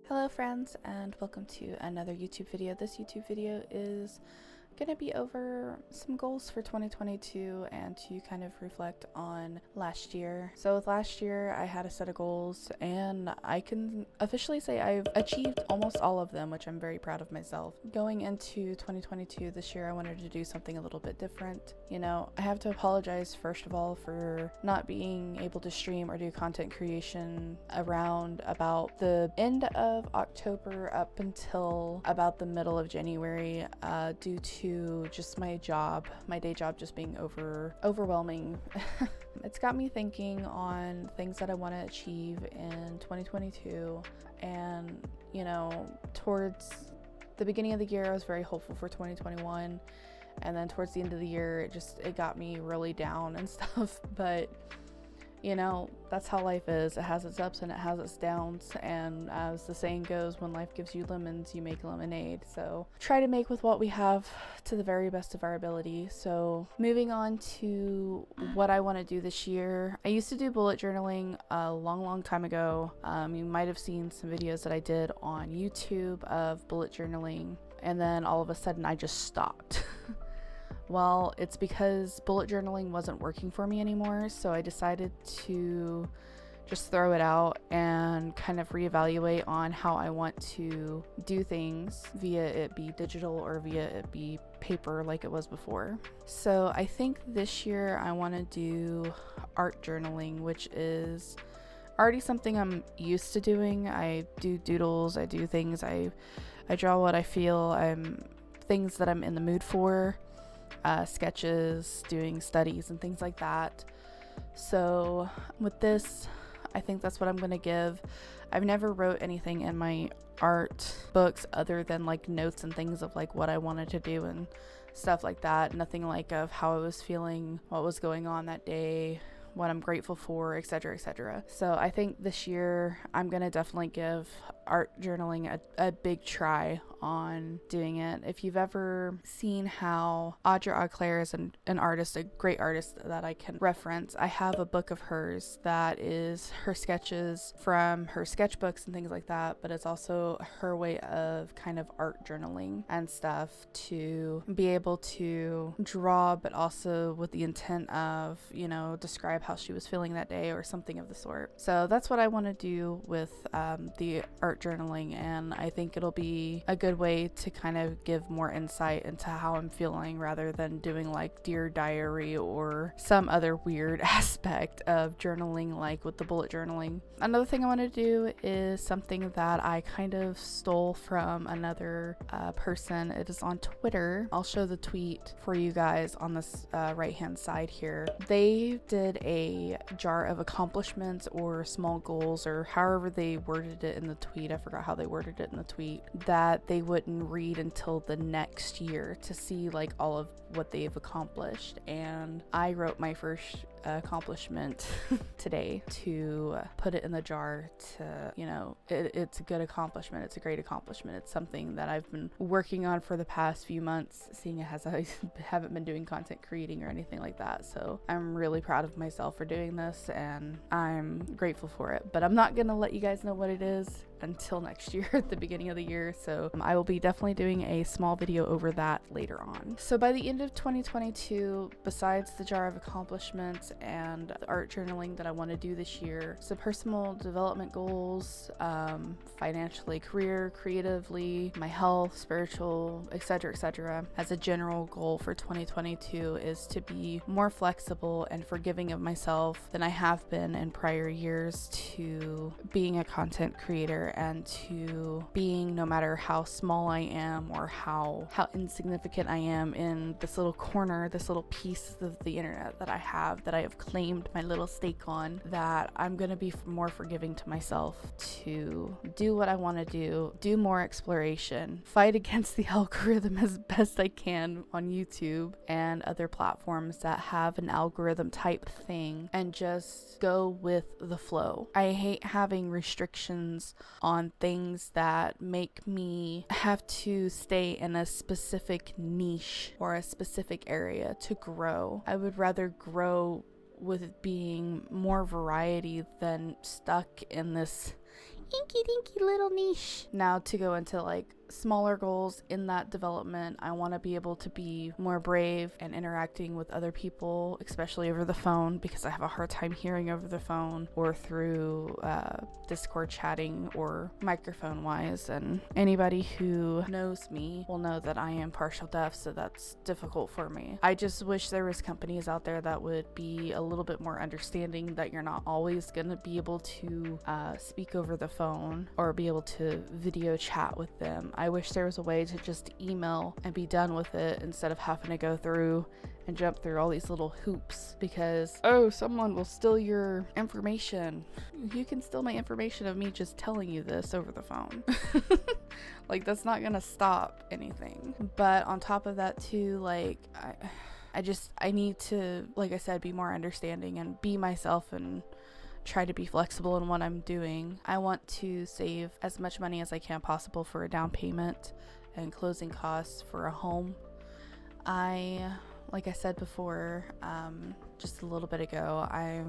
Hello friends, and welcome to another YouTube video. This YouTube video is going to be over some goals for 2022 and to kind of reflect on last year. So with last year, I had a set of goals and I can officially say I've achieved almost all of them, which I'm very proud of myself. Going into 2022 this year, I wanted to do something a little bit different. You know, I have to apologize first of all for not being able to stream or do content creation around about the end of October up until about the middle of January due to just my day job just being overwhelming. It's got me thinking on things that I want to achieve in 2022, and you know, towards the beginning of the year I was very hopeful for 2021, and then towards the end of the year it got me really down and stuff. But you know, that's how life is. It has its ups and it has its downs, and as the saying goes, when life gives you lemons, you make lemonade. So try to make with what we have to the very best of our ability. So moving on to what I want to do this year. I used to do bullet journaling a long time ago. You might have seen some videos that I did on YouTube of bullet journaling, and then all of a sudden I just stopped. Well, it's because bullet journaling wasn't working for me anymore, so I decided to just throw it out and kind of reevaluate on how I want to do things, via it be digital or via it be paper like it was before. So I think this year I want to do art journaling, which is already something I'm used to doing. I do doodles, I do things, I draw what I feel, things that I'm in the mood for. Sketches, doing studies and things like that. So with this, I think that's what I'm gonna give. I've never wrote anything in my art books other than like notes and things of like what I wanted to do and stuff like that. Nothing like of how I was feeling, what was going on that day, what I'm grateful for, etc., etc. So I think this year I'm gonna definitely give art journaling a big try on doing it. If you've ever seen how Audra Auclair is an artist, a great artist that I can reference, I have a book of hers that is her sketches from her sketchbooks and things like that, but it's also her way of kind of art journaling and stuff to be able to draw, but also with the intent of, you know, describe how she was feeling that day or something of the sort. So that's what I want to do with the art journaling, and I think it'll be a good way to kind of give more insight into how I'm feeling rather than doing like Dear Diary or some other weird aspect of journaling like with the bullet journaling. Another thing I want to do is something that I kind of stole from another person. It is on Twitter. I'll show the tweet for you guys on this right hand side here. They did a jar of accomplishments or small goals, or however they worded it in the tweet. I forgot how they worded it in the tweet, that they wouldn't read until the next year to see like all of what they've accomplished. And I wrote my first accomplishment today to put it in the jar to, you know, it's a good accomplishment. It's a great accomplishment. It's something that I've been working on for the past few months, seeing as I haven't been doing content creating or anything like that. So I'm really proud of myself for doing this, and I'm grateful for it. But I'm not gonna let you guys know what it is until next year at the beginning of the year. So I will be definitely doing a small video over that later on. So by the end of 2022, besides the jar of accomplishments and the art journaling that I want to do this year, some personal development goals, financially, career, creatively, my health, spiritual, etc. As a general goal for 2022 is to be more flexible and forgiving of myself than I have been in prior years, to being a content creator and to being, no matter how small I am or how insignificant I am in this little corner, this little piece of the internet that I have claimed my little stake on, that I'm gonna be more forgiving to myself to do what I want to do more exploration, fight against the algorithm as best I can on YouTube and other platforms that have an algorithm type thing, and just go with the flow. I hate having restrictions on things that make me have to stay in a specific niche or a specific area to grow. I would rather grow with it being more variety than stuck in this Inky dinky little niche. Now to go into like smaller goals in that development, I want to be able to be more brave and interacting with other people, especially over the phone, because I have a hard time hearing over the phone or through Discord chatting or microphone wise. And anybody who knows me will know that I am partial deaf, so that's difficult for me. I just wish there was companies out there that would be a little bit more understanding that you're not always going to be able to speak over the phone or be able to video chat with them. I wish there was a way to just email and be done with it instead of having to go through and jump through all these little hoops because, oh, someone will steal your information. You can steal my information of me just telling you this over the phone. Like, that's not gonna stop anything. But on top of that too, like, I need to, like I said, be more understanding and be myself and try to be flexible in what I'm doing. I want to save as much money as I can possible for a down payment and closing costs for a home. Like I said before, just a little bit ago, I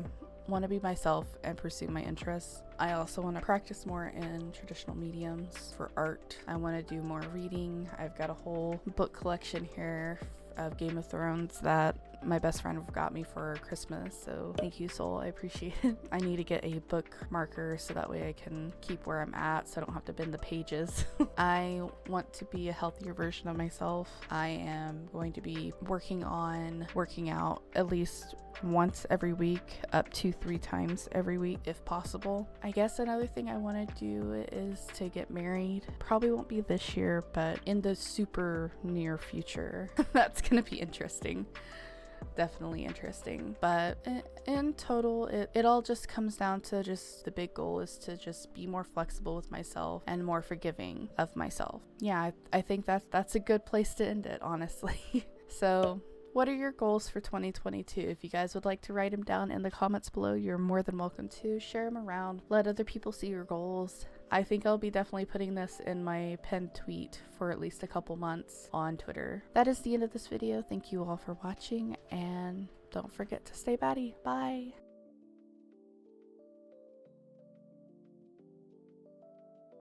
want to be myself and pursue my interests. I also want to practice more in traditional mediums for art. I want to do more reading. I've got a whole book collection here of Game of Thrones that my best friend got me for Christmas, so thank you, Soul. I appreciate it. I need to get a book marker so that way I can keep where I'm at so I don't have to bend the pages. I want to be a healthier version of myself. I am going to be working on working out at least once every week, up to 3 times every week if possible. I guess another thing I want to do is to get married. Probably won't be this year, but in the super near future. That's gonna be interesting. Definitely interesting. But in total, it all just comes down to just the big goal is to just be more flexible with myself and more forgiving of myself. Yeah, I think that's a good place to end it, honestly. So what are your goals for 2022? If you guys would like to write them down in the comments below, you're more than welcome to. Share them around. Let other people see your goals. I think I'll be definitely putting this in my pinned tweet for at least a couple months on Twitter. That is the end of this video. Thank you all for watching, and don't forget to stay batty. Bye!